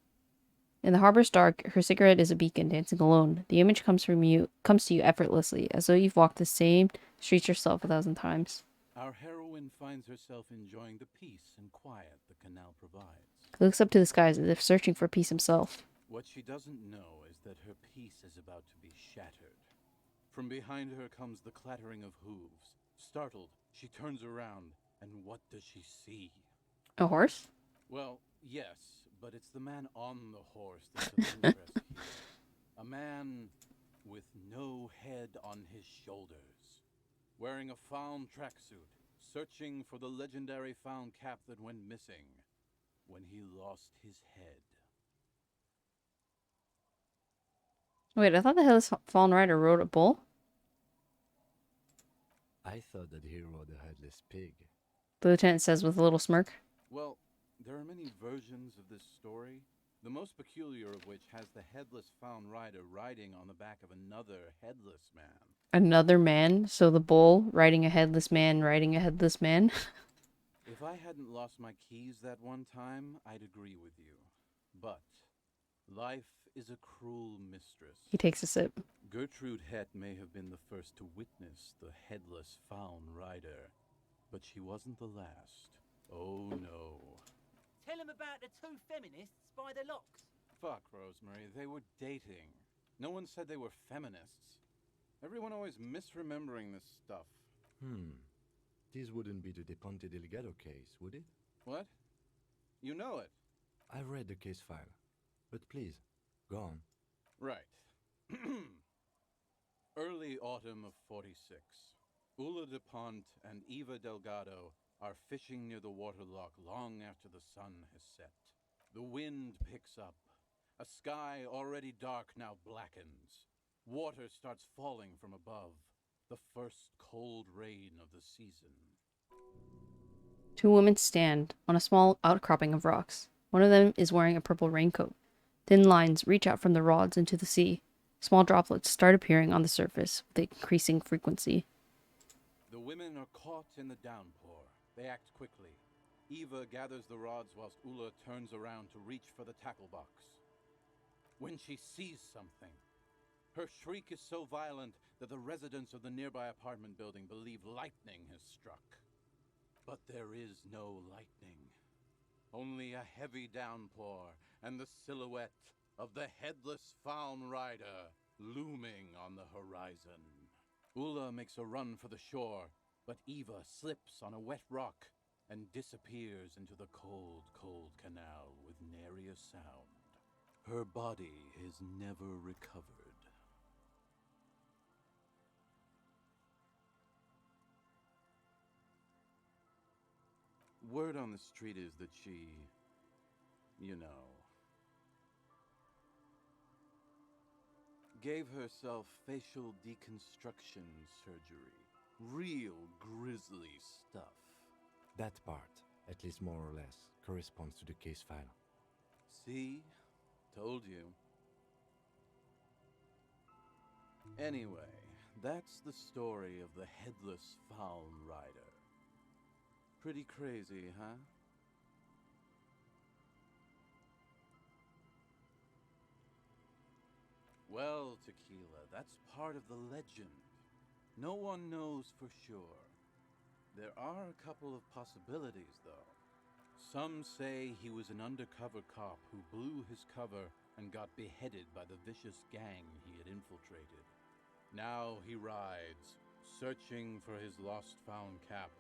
S1: In the harbor's dark, her cigarette is a beacon dancing alone. The image comes to you effortlessly, as though you've walked the same streets yourself 1,000 times.
S5: Our heroine finds herself enjoying the peace and quiet the canal provides.
S1: He looks up to the skies as if searching for peace himself.
S5: What she doesn't know is that her peace is about to be shattered. From behind her comes the clattering of hooves. Startled, she turns around, and what does she see?
S1: A horse?
S5: Well, yes, but it's the man on the horse that's of interest here. A man with no head on his shoulders, wearing a found tracksuit, searching for the legendary found cap that went missing when he lost his head.
S1: Wait, I thought the Headless Fallen Rider rode a bull?
S3: I thought that he rode a headless pig.
S1: The lieutenant says with a little smirk.
S5: Well, there are many versions of this story, the most peculiar of which has the headless found rider riding on the back of another headless man.
S1: Another man? So the bull riding a headless man riding a headless man?
S5: If I hadn't lost my keys that one time, I'd agree with you. But life is a cruel mistress.
S1: He takes a sip.
S5: Gertrude Het may have been the first to witness the headless found rider, but she wasn't the last. Oh no.
S6: Tell him about the two feminists by the locks.
S5: Fuck, Rosemary, they were dating. No one said they were feminists. Everyone always misremembering this stuff.
S3: This wouldn't be the De Ponte Delgado case, would it?
S5: What? You know it.
S3: I read the case file. But please, go on.
S5: Right. Early autumn of 46. Ulla de Pont and Eva Delgado are fishing near the waterlock long after the sun has set. The wind picks up. A sky already dark now blackens. Water starts falling from above. The first cold rain of the season.
S1: Two women stand on a small outcropping of rocks. One of them is wearing a purple raincoat. Thin lines reach out from the rods into the sea. Small droplets start appearing on the surface with increasing frequency.
S5: The women are caught in the downpour. They act quickly. Eva gathers the rods whilst Ulla turns around to reach for the tackle box. When she sees something, her shriek is so violent that the residents of the nearby apartment building believe lightning has struck. But there is no lightning. Only a heavy downpour and the silhouette of the headless found rider looming on the horizon. Ulla makes a run for the shore, but Eva slips on a wet rock and disappears into the cold, cold canal with nary a sound. Her body is never recovered. Word on the street is that she, gave herself facial deconstruction surgery. Real grisly stuff.
S3: That part, at least more or less, corresponds to the case file.
S5: See? Told you. Anyway, that's the story of the headless found rider. Pretty crazy, huh? Well, Tequila, that's part of the legend. No one knows for sure. There are a couple of possibilities, though. Some say he was an undercover cop who blew his cover and got beheaded by the vicious gang he had infiltrated. Now he rides, searching for his lost-found cap,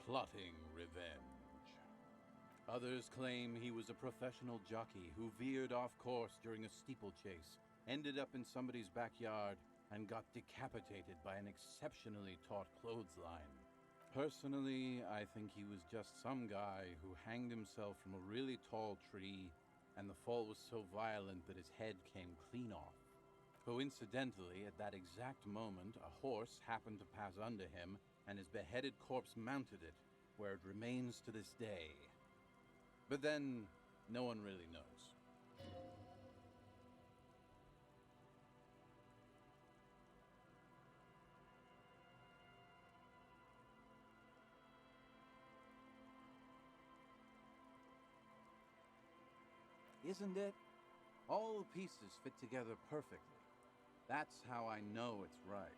S5: plotting revenge. Others claim he was a professional jockey who veered off course during a steeplechase, ended up in somebody's backyard, and got decapitated by an exceptionally taut clothesline. Personally, I think he was just some guy who hanged himself from a really tall tree, and the fall was so violent that his head came clean off. Coincidentally, at that exact moment, a horse happened to pass under him, and his beheaded corpse mounted it, where it remains to this day. But then, no one really knows. Isn't it? All the pieces fit together perfectly. That's how I know it's right.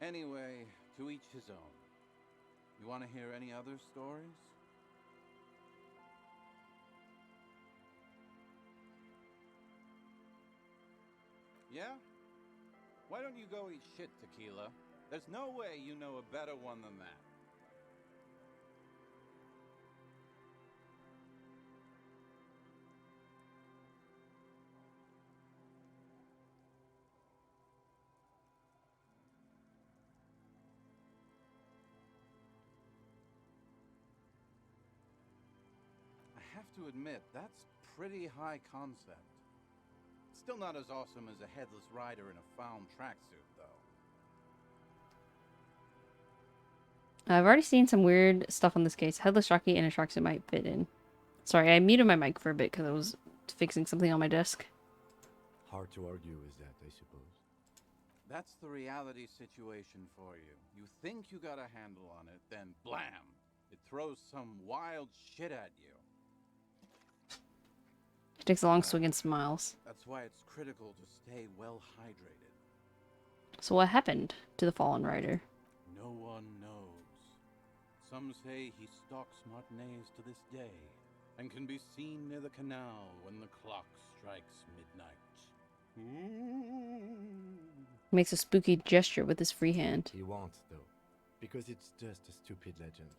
S5: Anyway, to each his own. You want to hear any other stories? Yeah? Why don't you go eat shit, Tequila? There's no way you know a better one than that. I have to admit, that's pretty high concept. Still not as awesome as a headless rider in a found tracksuit, though.
S1: I've already seen some weird stuff on this case. Headless jockey and a tracksuit might fit in. Sorry, I muted my mic for a bit because I was fixing something on my desk.
S3: Hard to argue with that, I suppose.
S5: That's the reality situation for you. You think you got a handle on it, then blam! It throws some wild shit at you.
S1: She takes a long swig and smiles.
S5: That's why it's critical to stay well hydrated.
S1: So what happened to the fallen rider?
S5: No one knows. Some say he stalks Martinez to this day, and can be seen near the canal when the clock strikes midnight.
S1: Makes a spooky gesture with his free hand.
S3: He won't, though, because it's just a stupid legend.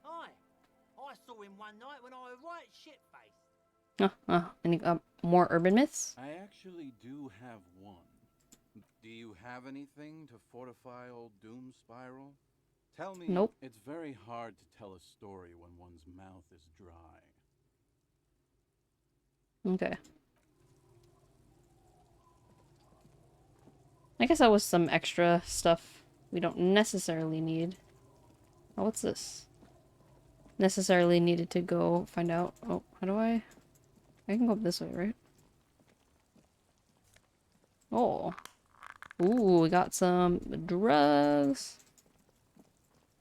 S6: Aye. I saw him one night when I was right shit-faced.
S1: Any more urban myths?
S5: I actually do have one. Do you have anything to fortify old Doom Spiral? Tell me,
S1: Nope.
S5: It's very hard to tell a story when one's mouth is dry.
S1: Okay. I guess that was some extra stuff we don't necessarily need. Oh, what's this? Necessarily needed to go find out. Oh, how do I can go up this way, right? Oh. Ooh, we got some drugs.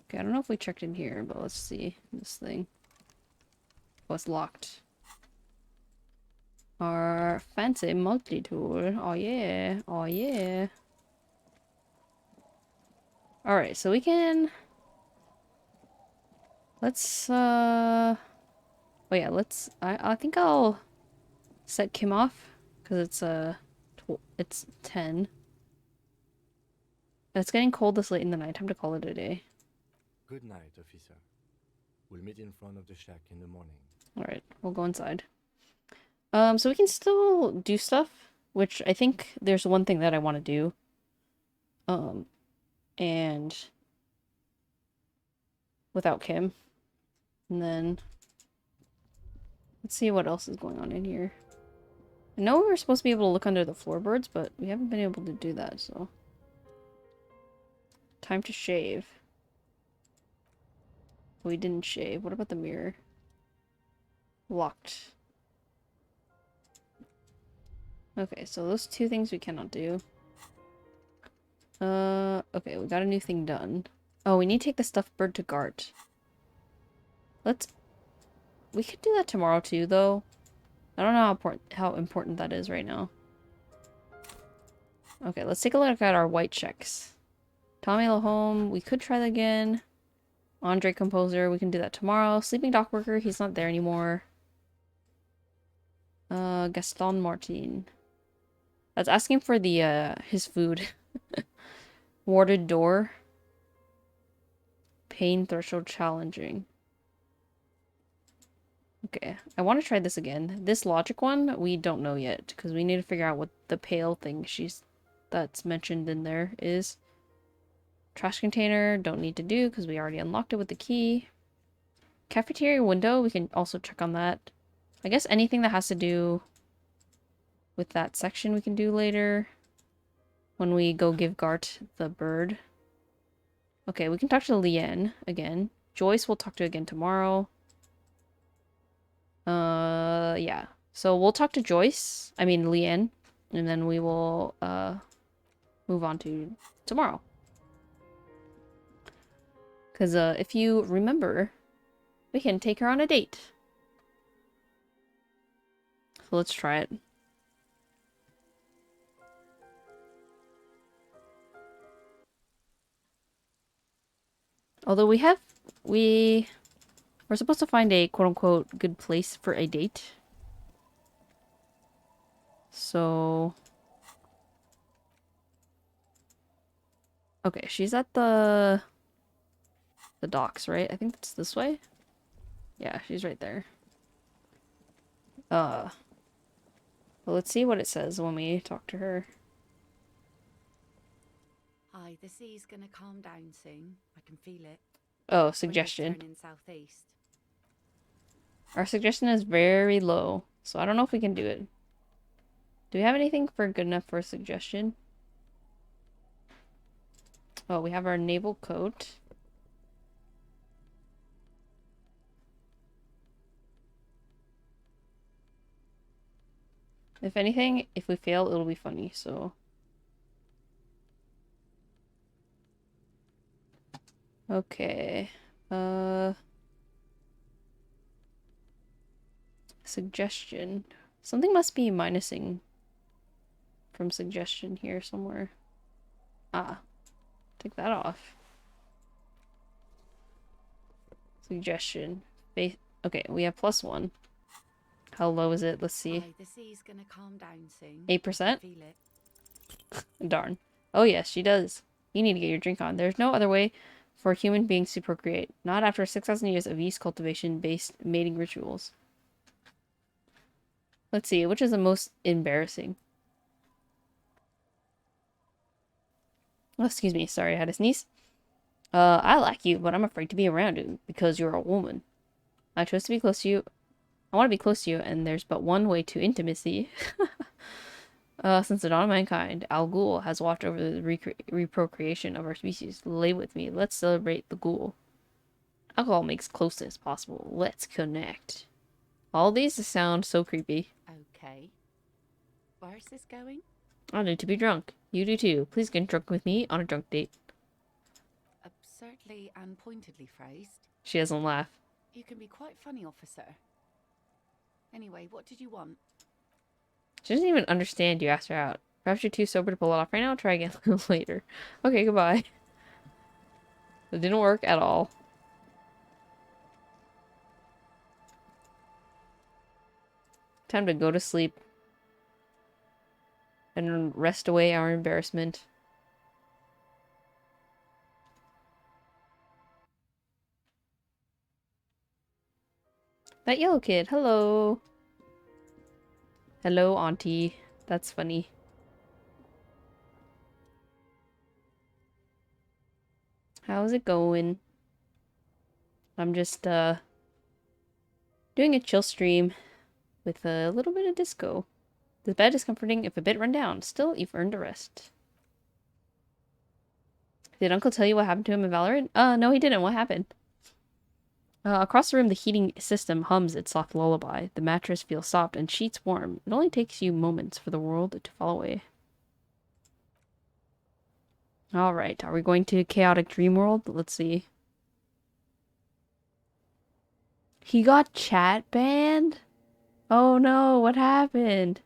S1: Okay, I don't know if we checked in here, but let's see this thing. Oh, it's locked. Our fancy multi-tool. Oh yeah. Oh yeah. Alright, so we can... Let's, oh yeah, let's... I think I'll set Kim off, because it's 10. It's getting cold this late in the night. Time to call it a day.
S3: Good night, officer. We'll meet in front of the shack in the morning.
S1: Alright, we'll go inside. So we can still do stuff, which I think there's one thing that I want to do. And without Kim. And then let's see what else is going on in here. I know we were supposed to be able to look under the floorboards, but we haven't been able to do that, so. Time to shave. We didn't shave. What about the mirror? Locked. Okay, so those two things we cannot do. Okay, we got a new thing done. Oh, we need to take the stuffed bird to Gart. We could do that tomorrow too, though. I don't know how important that is right now. Okay, let's take a look at our white checks. Tommy Lahome, we could try that again. Andre Composer, we can do that tomorrow. Sleeping Dock Worker, he's not there anymore. Gaston Martin. That's asking for the, his food. Warded door. Pain threshold challenging. Okay, I want to try this again. This logic one, we don't know yet, because we need to figure out what the pale thing that's mentioned in there is. Trash container, don't need to do, because we already unlocked it with the key. Cafeteria window, we can also check on that. I guess anything that has to do with that section we can do later. When we go give Gart the bird. Okay, we can talk to Leanne again. Joyce we'll talk to again tomorrow. Yeah. So we'll talk to Leanne, and then we will, move on to tomorrow. Because, if you remember, we can take her on a date. So let's try it. Although we we're supposed to find a quote-unquote good place for a date. So... Okay, she's at the docks, right? I think it's this way? Yeah, she's right there. Well, let's see what it says when we talk to her.
S7: Hi, the sea's gonna calm down soon. I can feel it.
S1: Oh, suggestion.
S7: Turning southeast.
S1: Our suggestion is very low, so I don't know if we can do it. Do we have anything for good enough for a suggestion? Oh, we have our naval coat. If anything, if we fail, it'll be funny, so... Okay. Suggestion. Something must be minusing from suggestion here somewhere. Ah. Take that off. Suggestion. Okay, we have +1. How low is it? Let's see.
S7: Hi, the sea's gonna calm down soon.
S1: 8%?
S7: Feel it.
S1: Darn. Oh yes, she does. You need to get your drink on. There's no other way for human beings to procreate. Not after 6,000 years of yeast cultivation-based mating rituals. Let's see, which is the most embarrassing? Oh, excuse me, sorry, I had a sneeze. I like you, but I'm afraid to be around you because you're a woman. I chose to be close to you. I want to be close to you, and there's but one way to intimacy. Since the dawn of mankind, Al Ghul has watched over the reprocreation of our species. Lay with me. Let's celebrate the Ghul. Alcohol makes closeness possible. Let's connect. All these sound so creepy.
S7: Okay. Where's this going?
S1: I need to be drunk. You do too. Please get drunk with me on a drunk date.
S7: Absurdly and pointedly phrased.
S1: She doesn't laugh.
S7: You can be quite funny, officer. Anyway, what did you want?
S1: She doesn't even understand you asked her out. Perhaps you're too sober to pull it off right now. Try again later. Okay, goodbye. It didn't work at all. Time to go to sleep. And rest away our embarrassment. That yellow kid. Hello. Hello, auntie. That's funny. How's it going? I'm just, doing a chill stream with a little bit of disco. The bed is comforting if a bit run down. Still, you've earned a rest. Did Uncle tell you what happened to him in Valorant? No, he didn't. What happened? Across the room, the heating system hums its soft lullaby. The mattress feels soft and sheets warm. It only takes you moments for the world to fall away. Alright, are we going to Chaotic Dream World? Let's see. He got chat banned? Oh no, what happened?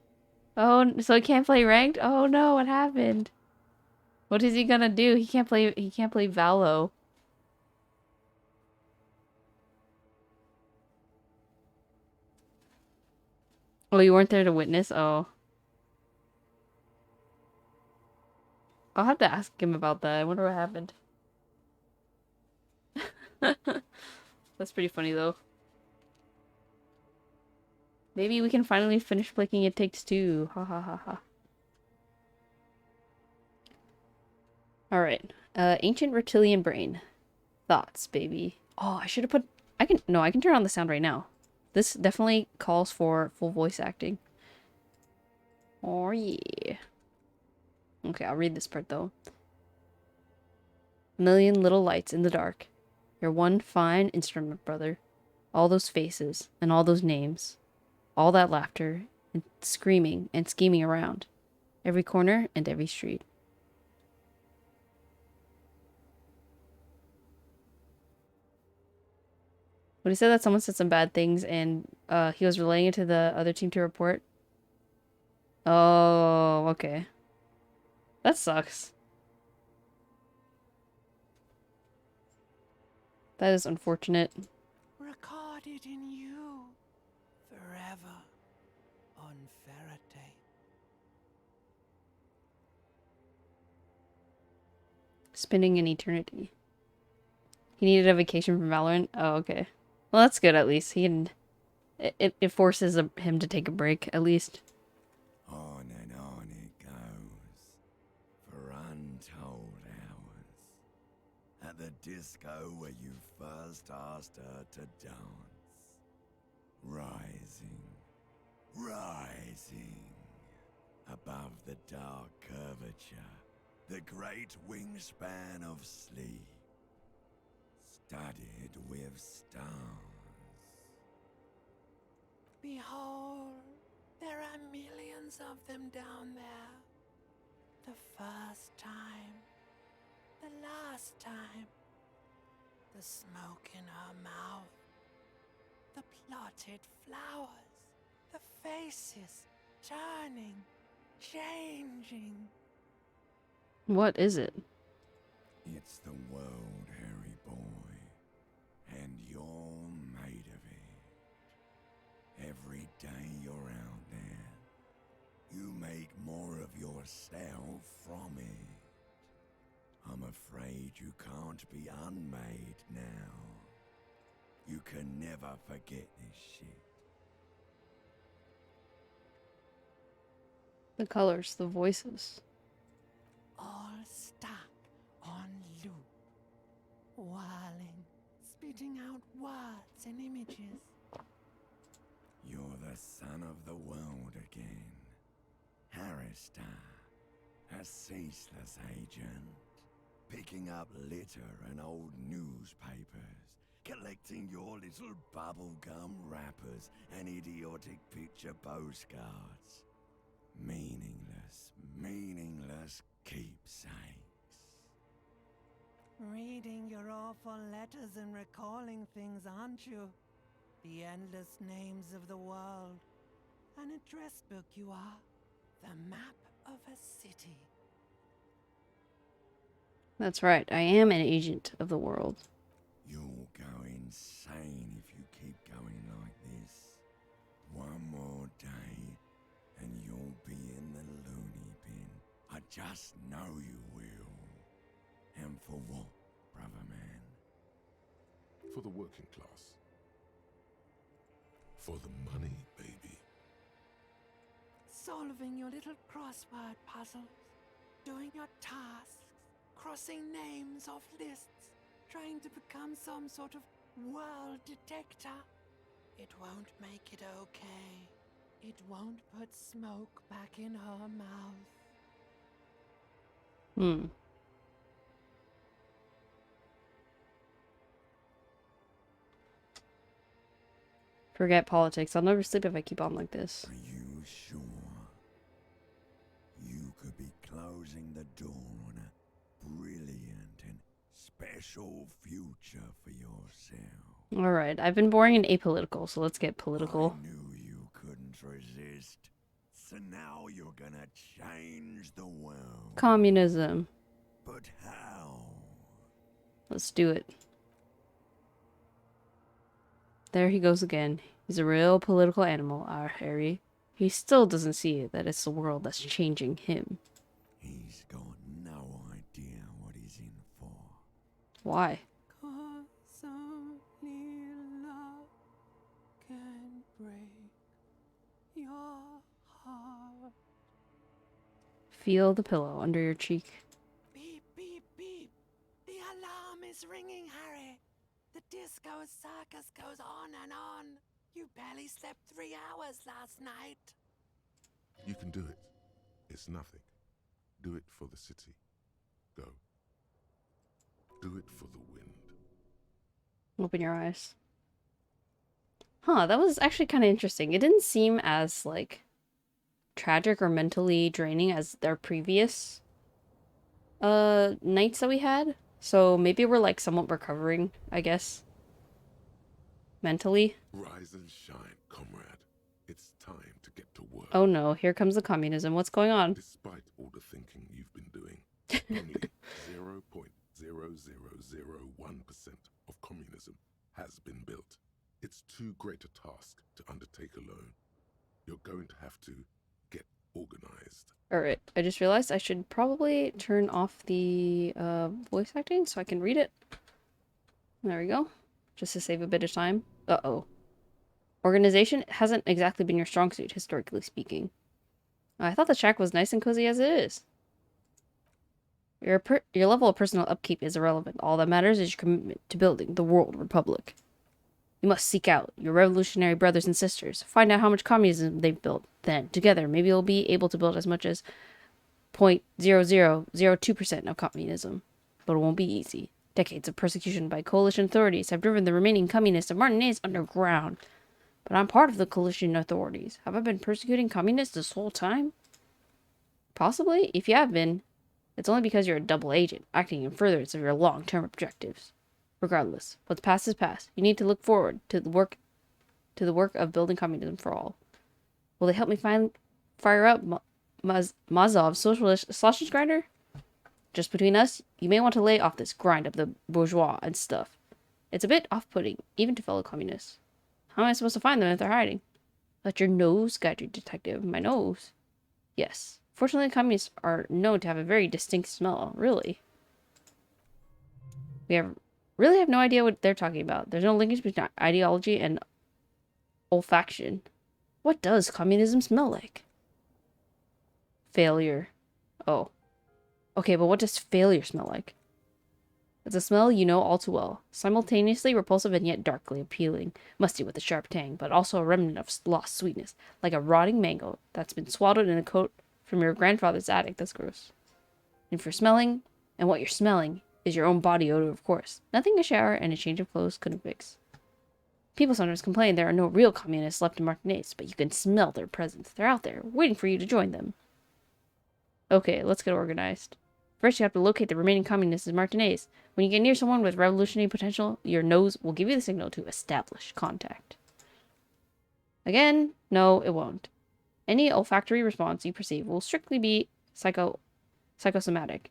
S1: Oh, so he can't play ranked? Oh no, what happened? What is he gonna do? He can't play Valo. Oh, you weren't there to witness? Oh. I'll have to ask him about that. I wonder what happened. That's pretty funny, though. Maybe we can finally finish playing It Takes Two. Ha ha ha ha. Alright. Ancient Reptilian Brain. Thoughts, baby. Oh, I should have put... I can turn on the sound right now. This definitely calls for full voice acting. Oh, yeah. Okay, I'll read this part, though. A million little lights in the dark. You're one fine instrument, brother. All those faces, and all those names. All that laughter, and screaming, and scheming around. Every corner, and every street. When he said that someone said some bad things and he was relaying it to the other team to report. Oh, okay. That sucks. That is unfortunate.
S6: Recorded in you forever on Faraday.
S1: Spinning an eternity. He needed a vacation from Valorant? Oh, okay. Well, that's good at least. He can... It forces him to take a break, at least.
S8: On and on it goes, for untold hours. At the disco where you first asked her to dance. Rising, rising, above the dark curvature, the great wingspan of sleep, studded with stars.
S6: Behold, there are millions of them down there. The first time, the last time, the smoke in her mouth, the plotted flowers, the faces turning, changing.
S1: What is it?
S8: It's the world, Harry boy, and you're made of it. Every day you're out there, you make more of yourself from it. I'm afraid you can't be unmade now. You can never forget this shit.
S1: The colors, the voices.
S6: All stuck on loop, whirling, spitting out words and images.
S8: You're the son of the world again. Harrister, a ceaseless agent. Picking up litter and old newspapers. Collecting your little bubblegum wrappers and idiotic picture postcards. Meaningless, meaningless keepsakes.
S6: Reading your awful letters and recalling things, aren't you? The endless names of the world. An address book you are. The map of a city.
S1: That's right. I am an agent of the world.
S8: You'll go insane if you keep going like this. One more day, and you'll be in the loony bin. I just know you will. And for what, brother man?
S9: For the working class. For the money, baby.
S6: Solving your little crossword puzzles. Doing your tasks. Crossing names off lists. Trying to become some sort of world detector. It won't make it okay. It won't put smoke back in her mouth.
S1: Hmm. Forget politics. I'll never sleep if I keep on like this.
S8: Are you sure? You could be closing the door on a brilliant and special future for yourself.
S1: Alright, I've been boring and apolitical, so let's get political.
S8: I knew you couldn't resist. So now you're gonna change the world.
S1: Communism.
S8: But how?
S1: Let's do it. There he goes again. He's a real political animal, our Harry. He still doesn't see that it's the world that's changing him.
S8: He's got no idea what he's in for.
S1: Why?
S6: 'Cause only love can break your heart.
S1: Feel the pillow under your cheek.
S6: Beep, beep, beep. The alarm is ringing, Harry. The disco circus goes on and on. You barely slept 3 hours last night.
S9: You can do it. It's nothing. Do it for the city. Go. Do it for the wind.
S1: Open your eyes. Huh, that was actually kind of interesting. It didn't seem as, like, tragic or mentally draining as their previous nights that we had. So maybe we're, like, somewhat recovering, I guess. Mentally.
S9: Rise and shine, comrade. It's time to get to work.
S1: Oh no, here comes the communism. What's going on?
S9: Despite all the thinking you've been doing, only 0.0001% of communism has been built. It's too great a task to undertake alone. You're going to have to get organized.
S1: Alright, I just realized I should probably turn off the voice acting so I can read it. There we go. Just to save a bit of time. Uh-oh. Organization hasn't exactly been your strong suit, historically speaking. I thought the shack was nice and cozy as it is. Your level of personal upkeep is irrelevant. All that matters is your commitment to building the World Republic. You must seek out your revolutionary brothers and sisters. Find out how much communism they've built. Then, together, maybe you'll be able to build as much as 0.0002% of communism. But it won't be easy. Decades of persecution by coalition authorities have driven the remaining communists of Martinez underground. But I'm part of the coalition authorities. Have I been persecuting communists this whole time? Possibly. If you have been, it's only because you're a double agent, acting in furtherance of your long-term objectives. Regardless, what's past is past. You need to look forward to the work of building communism for all. Will they help me fire up Mazov's socialist sausage grinder? Just between us, you may want to lay off this grind of the bourgeois and stuff. It's a bit off-putting, even to fellow communists. How am I supposed to find them if they're hiding? Let your nose guide you, detective. My nose? Yes. Fortunately, communists are known to have a very distinct smell. Really? Really have no idea what they're talking about. There's no linkage between ideology and olfaction. What does communism smell like? Failure. Oh. Okay, but what does failure smell like? It's a smell you know all too well. Simultaneously repulsive and yet darkly appealing. Musty with a sharp tang, but also a remnant of lost sweetness. Like a rotting mango that's been swaddled in a coat from your grandfather's attic. That's gross. And for smelling, and what you're smelling, is your own body odor, of course. Nothing a shower and a change of clothes couldn't fix. People sometimes complain there are no real communists left in Martinez, but you can smell their presence. They're out there, waiting for you to join them. Okay, let's get organized. First, you have to locate the remaining communists in Martinez. When you get near someone with revolutionary potential, your nose will give you the signal to establish contact. Again, no, it won't. Any olfactory response you perceive will strictly be psychosomatic.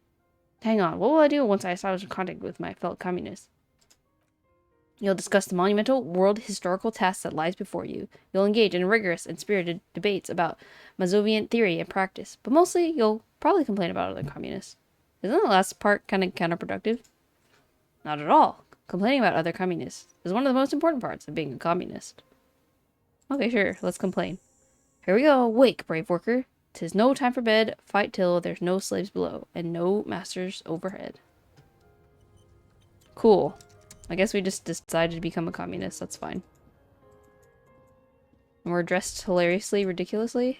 S1: Hang on, what will I do once I establish contact with my fellow communists? You'll discuss the monumental world historical task that lies before you. You'll engage in rigorous and spirited debates about Mazovian theory and practice, but mostly you'll probably complain about other communists. Isn't the last part kind of counterproductive? Not at all. Complaining about other communists is one of the most important parts of being a communist. Okay, sure, let's complain. Here we go. Wake, brave worker. 'Tis no time for bed. Fight till there's no slaves below and no masters overhead. Cool. I guess we just decided to become a communist. That's fine. And we're dressed hilariously, ridiculously.